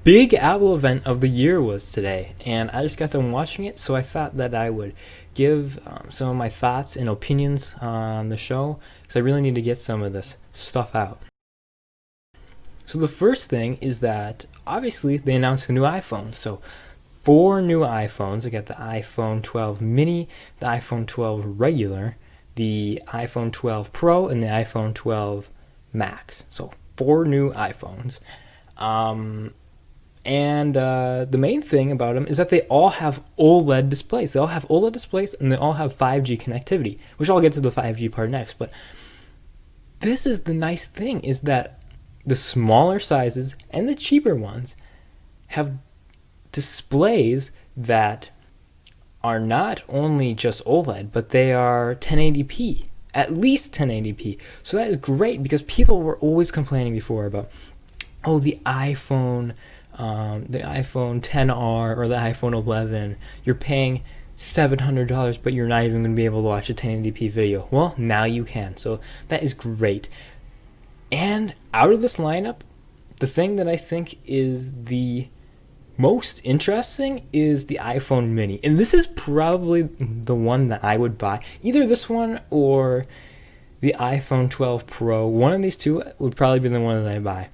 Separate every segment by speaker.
Speaker 1: big Apple event of the year was today, and I just got done watching it, so I thought that I would give some of my thoughts and opinions on the show, because I really need to get some of this stuff out. So the first thing is that obviously they announced a new iPhone. So 4 new iPhones. I got the iPhone 12 Mini, the iPhone 12 regular, the iPhone 12 Pro, and the iPhone 12 Max. So 4 new iPhones. The main thing about them is that they all have OLED displays. They all have OLED displays, and they all have 5G connectivity, which I'll get to the 5G part next. But this is the nice thing, is that the smaller sizes and the cheaper ones have displays that are not only just OLED, but they are 1080p, at least 1080p. So that is great, because people were always complaining before about, oh, the iPhone 10R or the iPhone 11, you're paying $700, but you're not even going to be able to watch a 1080p video. Well, now you can, so that is great. And out of this lineup, the thing that I think is the most interesting is the iPhone Mini. And this is probably the one that I would buy. Either this one or the iPhone 12 Pro. One of these two would probably be the one that I buy.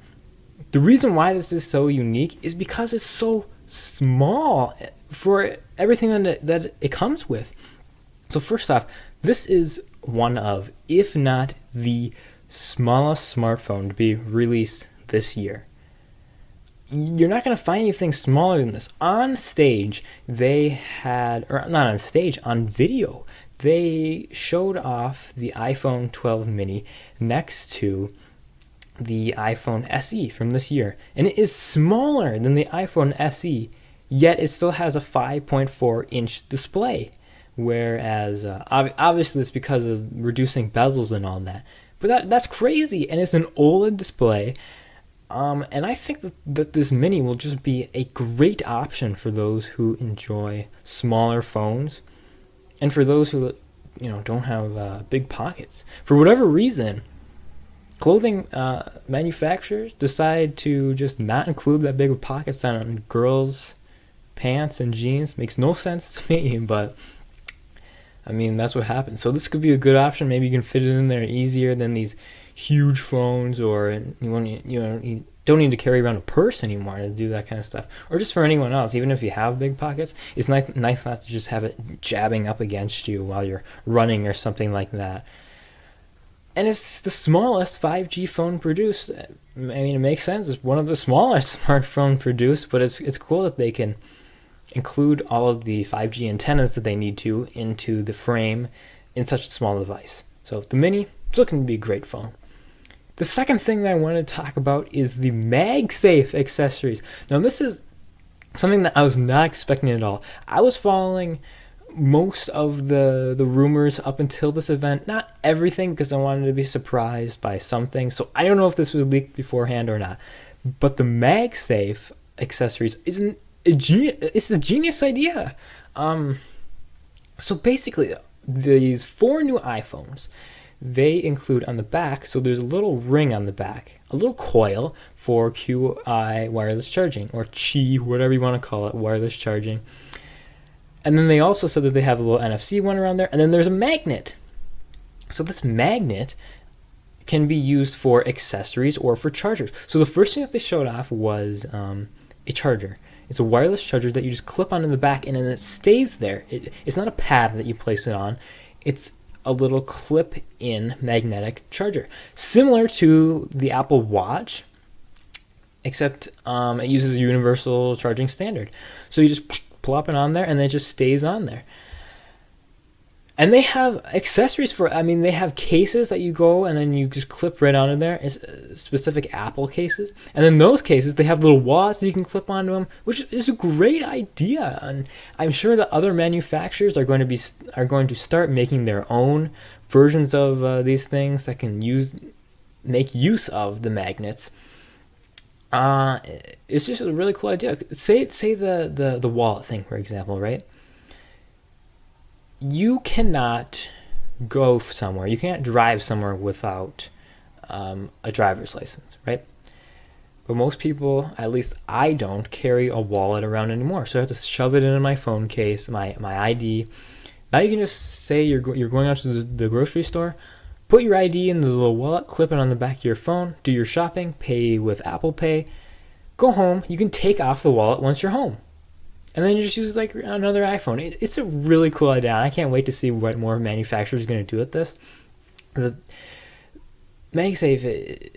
Speaker 1: The reason why this is so unique is because it's so small for everything that it comes with. So first off, this is one of, if not the smallest smartphone to be released this year. You're not going to find anything smaller than this. On stage, they had, or not on stage, on video, they showed off the iPhone 12 Mini next to the iPhone SE from this year. And it is smaller than the iPhone SE, yet it still has a 5.4-inch display. Whereas, obviously it's because of reducing bezels and all that. But that's crazy, and it's an OLED display. And I think that this Mini will just be a great option for those who enjoy smaller phones, and for those who don't have big pockets. For whatever reason, clothing manufacturers decide to just not include that big of pockets on girls' pants and jeans. Makes no sense to me, but I mean, that's what happens. So this could be a good option. Maybe you can fit it in there easier than these huge phones, or you don't need to carry around a purse anymore to do that kind of stuff. Or just for anyone else, even if you have big pockets, it's nice not to just have it jabbing up against you while you're running or something like that. And it's the smallest 5G phone produced. I mean, it makes sense. It's one of the smallest smartphones produced, but it's cool that they can include all of the 5G antennas that they need to into the frame in such a small device. So the Mini, it's looking to be a great phone. The second thing that I want to talk about is the MagSafe accessories. Now this is something that I was not expecting at all. I was following most of the rumors up until this event. Not everything, because I wanted to be surprised by some things. So I don't know if this was leaked beforehand or not. But the MagSafe accessories it's a genius idea. So basically, these 4 new iPhones, they include on the back, so there's a little ring on the back, a little coil for QI wireless charging, or Qi, whatever you want to call it, wireless charging. And then they also said that they have a little NFC one around there, and then there's a magnet. So this magnet can be used for accessories or for chargers. So the first thing that they showed off was a charger. It's a wireless charger that you just clip onto the back, and then it stays there. It's not a pad that you place it on. It's a little clip-in magnetic charger, similar to the Apple Watch, except it uses a universal charging standard. So you just plop it on there, and then it just stays on there. And they have accessories for, they have cases that you go and then you just clip right onto there. It's specific Apple cases. And then those cases, they have little wallets that you can clip onto them, which is a great idea. And I'm sure that other manufacturers are going to start making their own versions of these things that can make use of the magnets. It's just a really cool idea. Say the wallet thing, for example, right? You cannot go somewhere. You can't drive somewhere without a driver's license, right? But most people, at least I don't, carry a wallet around anymore. So I have to shove it in my phone case, my ID. Now you can just say you're going out to the grocery store, put your ID in the little wallet, clip it on the back of your phone, do your shopping, pay with Apple Pay, go home. You can take off the wallet once you're home. And then you just use like another iPhone. It's a really cool idea. I can't wait to see what more manufacturers are going to do with this. The MagSafe,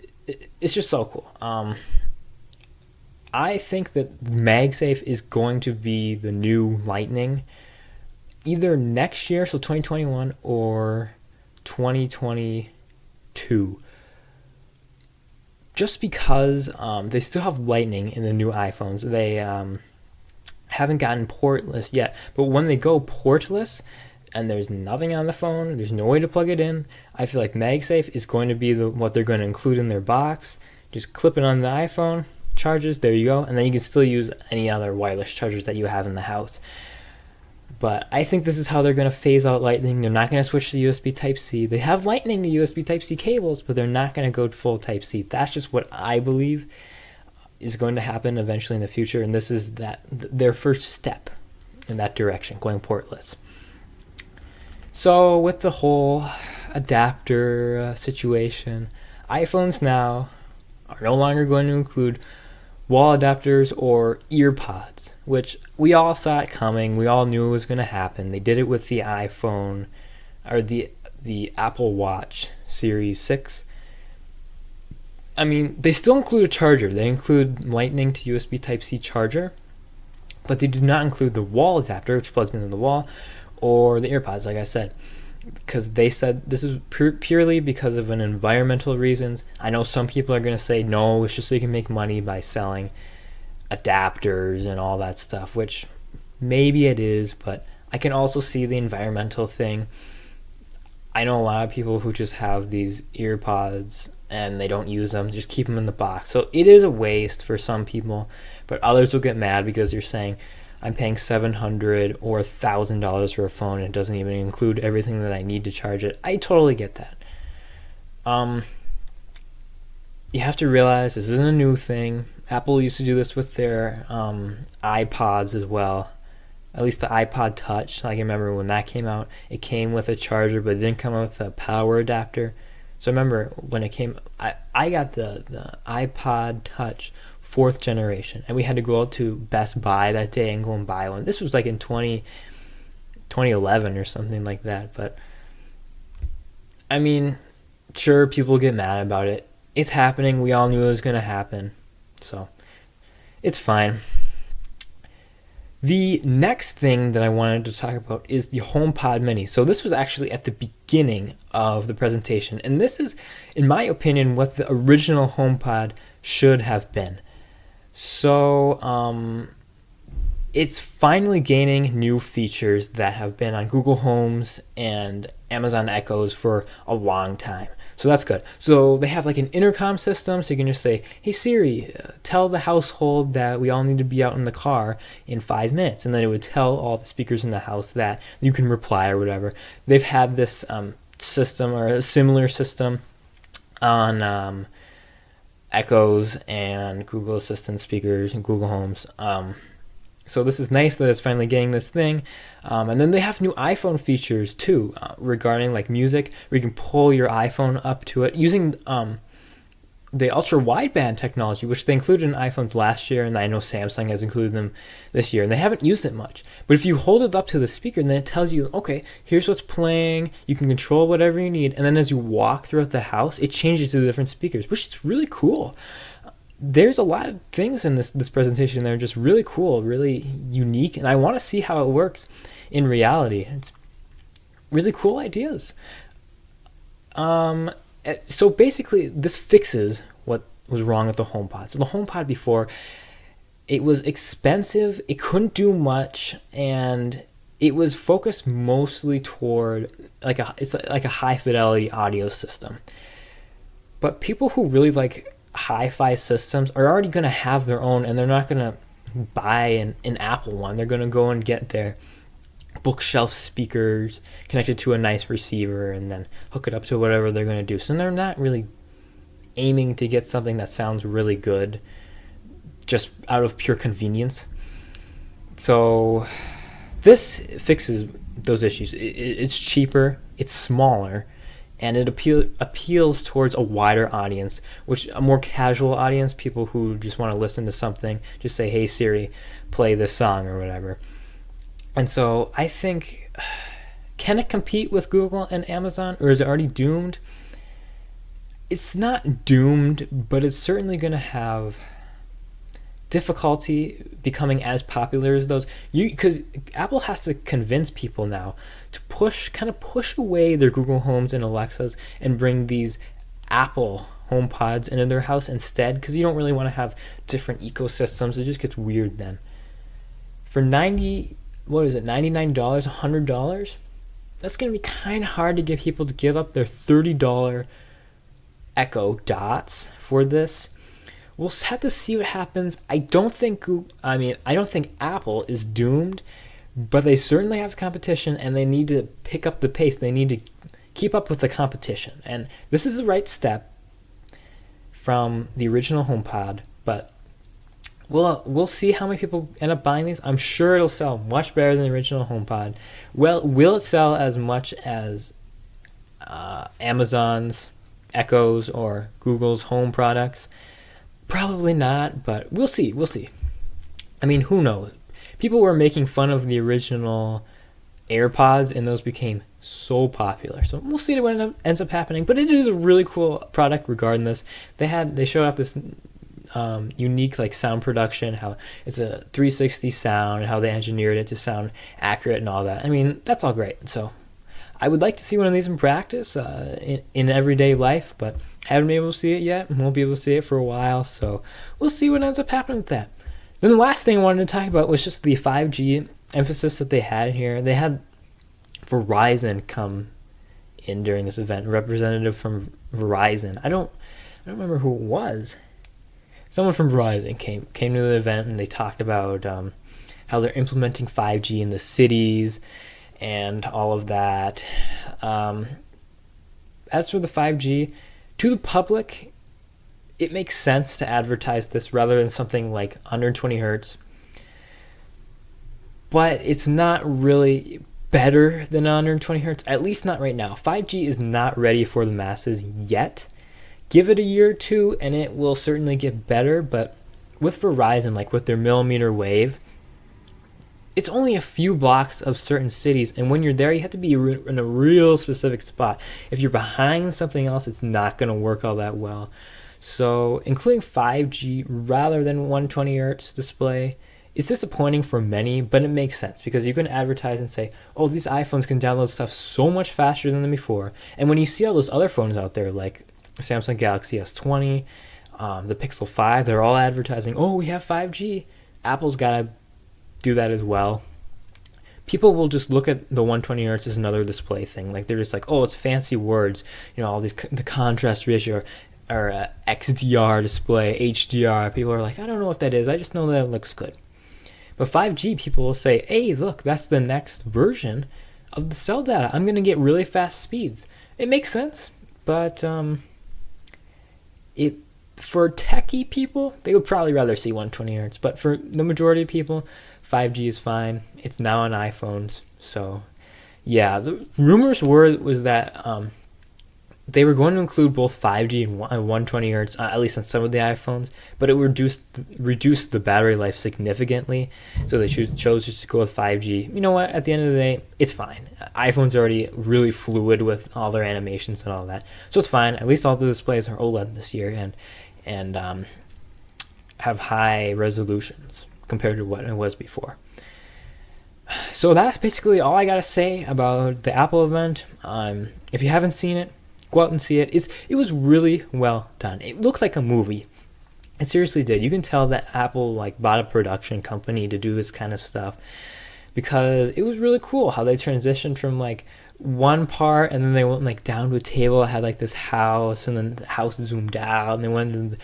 Speaker 1: it's just so cool. I think that MagSafe is going to be the new Lightning either next year, so 2021, or 2022. Just because they still have Lightning in the new iPhones. They haven't gotten portless yet. But when they go portless and there's nothing on the phone, there's no way to plug it in, I feel like MagSafe is going to be what they're going to include in their box. Just clip it on the iPhone, charges, there you go, and then you can still use any other wireless chargers that you have in the house. But I think this is how they're going to phase out Lightning. They're not going to switch to USB Type-C. They have Lightning to USB Type-C cables, but they're not going to go full Type-C. That's just what I believe is going to happen eventually in the future, and this is their first step in that direction, going portless. So with the whole adapter situation, iPhones now are no longer going to include wall adapters or ear pods, which we all saw it coming. We all knew it was going to happen. They did it with the iPhone or the Apple Watch Series 6. I mean, they still include a charger. They include Lightning to USB Type-C charger, but they do not include the wall adapter, which plugs into the wall, or the earpods, like I said, because they said this is purely because of an environmental reasons. I know some people are going to say, no, it's just so you can make money by selling adapters and all that stuff, which maybe it is, but I can also see the environmental thing. I know a lot of people who just have these earpods and they don't use them, just keep them in the box. So it is a waste for some people, but others will get mad because you're saying, I'm paying $700 or $1,000 for a phone and it doesn't even include everything that I need to charge it. I totally get that. You have to realize this isn't a new thing. Apple used to do this with their iPods as well. At least the iPod Touch. I can remember when that came out, it came with a charger, but it didn't come with a power adapter. So I remember when it came, I got the iPod Touch 4th generation, and we had to go out to Best Buy that day and go and buy one. This was like in 2011 or something like that. But I mean, sure, people get mad about it. It's happening. We all knew it was going to happen. So it's fine. The next thing that I wanted to talk about is the HomePod Mini. So this was actually at the beginning of the presentation, and this is, in my opinion, what the original HomePod should have been. So it's finally gaining new features that have been on Google Homes and Amazon Echoes for a long time. So that's good. So they have like an intercom system, so you can just say, hey Siri, tell the household that we all need to be out in the car in 5 minutes. And then it would tell all the speakers in the house that you can reply or whatever. They've had this system or a similar system on Echoes and Google Assistant speakers and Google Homes. So this is nice that it's finally getting this thing. And then they have new iPhone features too, regarding like music, where you can pull your iPhone up to it using the ultra wideband technology, which they included in iPhones last year, and I know Samsung has included them this year, and they haven't used it much. But if you hold it up to the speaker, then it tells you, okay, here's what's playing. You can control whatever you need, and then as you walk throughout the house, it changes to the different speakers, which is really cool. There's a lot of things in this presentation that are just really cool, really unique, and I want to see how it works in reality. It's really cool ideas. So basically, this fixes what was wrong with the HomePod. So the HomePod before, it was expensive, it couldn't do much, and it was focused mostly toward it's like a high fidelity audio system. But people who really like hi-fi systems are already going to have their own, and they're not going to buy an Apple one. They're going to go and get their bookshelf speakers connected to a nice receiver and then hook it up to whatever they're going to do. So they're not really aiming to get something that sounds really good just out of pure convenience. So this fixes those issues. It's cheaper, it's smaller, and it appeals towards a wider audience, which a more casual audience, people who just want to listen to something, just say, hey Siri, play this song or whatever. And so I think, can it compete with Google and Amazon, or is it already doomed? It's not doomed, but it's certainly going to have difficulty becoming as popular as those. Because Apple has to convince people now to push away their Google Homes and Alexas and bring these Apple HomePods into their house instead, because you don't really want to have different ecosystems. It just gets weird then. For $99, $100, that's going to be kind of hard to get people to give up their $30 Echo Dots for this. We'll have to see what happens. I don't think Apple is doomed, but they certainly have competition, and they need to pick up the pace. They need to keep up with the competition, and this is the right step from the original HomePod. But we'll see how many people end up buying these. I'm sure it'll sell much better than the original HomePod. Well, will it sell as much as Amazon's Echoes or Google's Home products? Probably not, but we'll see. I mean, who knows? People were making fun of the original AirPods, and those became so popular. So we'll see what ends up happening. But it is a really cool product regardless. They showed off this unique like sound production, how it's a 360 sound, and how they engineered it to sound accurate and all that. I mean, that's all great. So I would like to see one of these in practice in everyday life, but haven't been able to see it yet, and won't be able to see it for a while. So we'll see what ends up happening with that. Then the last thing I wanted to talk about was just the 5G emphasis that they had here. They had Verizon come in during this event, a representative from Verizon. I don't remember who it was. Someone from Verizon came to the event, and they talked about how they're implementing 5G in the cities and all of that. As for the 5G, to the public, it makes sense to advertise this rather than something like 120 hertz. But it's not really better than 120 hertz, at least not right now. 5G is not ready for the masses yet. Give it a year or two, and it will certainly get better. But with Verizon, like with their millimeter wave, it's only a few blocks of certain cities, and when you're there, you have to be in a real specific spot. If you're behind something else, it's not going to work all that well. So including 5G rather than 120 hertz display is disappointing for many, but it makes sense because you can advertise and say, oh, these iPhones can download stuff so much faster than before. And when you see all those other phones out there, like Samsung Galaxy S20, the Pixel 5, they're all advertising, oh, we have 5G. Apple's got to do that as well. People will just look at the 120 hertz as another display thing. Like they're just like, oh, it's fancy words. All these, the contrast ratio or XDR display, HDR. People are like, I don't know what that is. I just know that it looks good. But 5G, people will say, hey, look, that's the next version of the cell data. I'm going to get really fast speeds. It makes sense, but for techie people, they would probably rather see 120 hertz. But for the majority of people, 5G is fine. It's now on iPhones. So, yeah, the rumors was that they were going to include both 5G and 120 hertz, at least on some of the iPhones, but it reduced the battery life significantly. So they chose just to go with 5G. You know what? At the end of the day, it's fine. iPhone's already really fluid with all their animations and all that, so it's fine. At least all the displays are OLED this year and have high resolutions compared to what it was before. So that's basically all I gotta say about the Apple event. If you haven't seen it, go out and see it. It was really well done. It looked like a movie. It seriously did. You can tell that Apple bought a production company to do this kind of stuff, because it was really cool how they transitioned from one part, and then they went down to a table that had this house, and then the house zoomed out, and they went into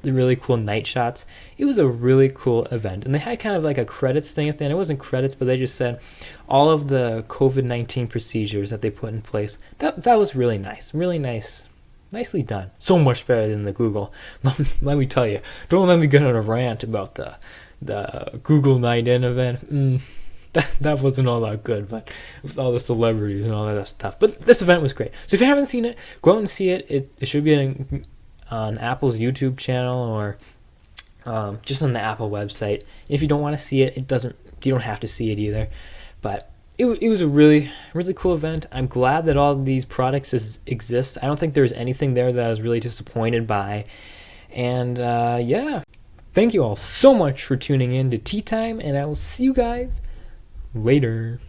Speaker 1: the really cool night shots. It was a really cool event, and they had kind of a credits thing at the end. It wasn't credits, but they just said all of the COVID-19 procedures that they put in place. That was really nice nicely done. So much better than the Google. Let me tell you. Don't let me get on a rant about the Google Night In event. That wasn't all that good, but with all the celebrities and all that stuff. But this event was great. So if you haven't seen it, go out and see it. It should be on Apple's YouTube channel or just on the Apple website. If you don't want to see it, you don't have to see it either. But it was a really, really cool event. I'm glad that all of these products exist. I don't think there's anything there that I was really disappointed by. And yeah, thank you all so much for tuning in to Tea Time, and I will see you guys later.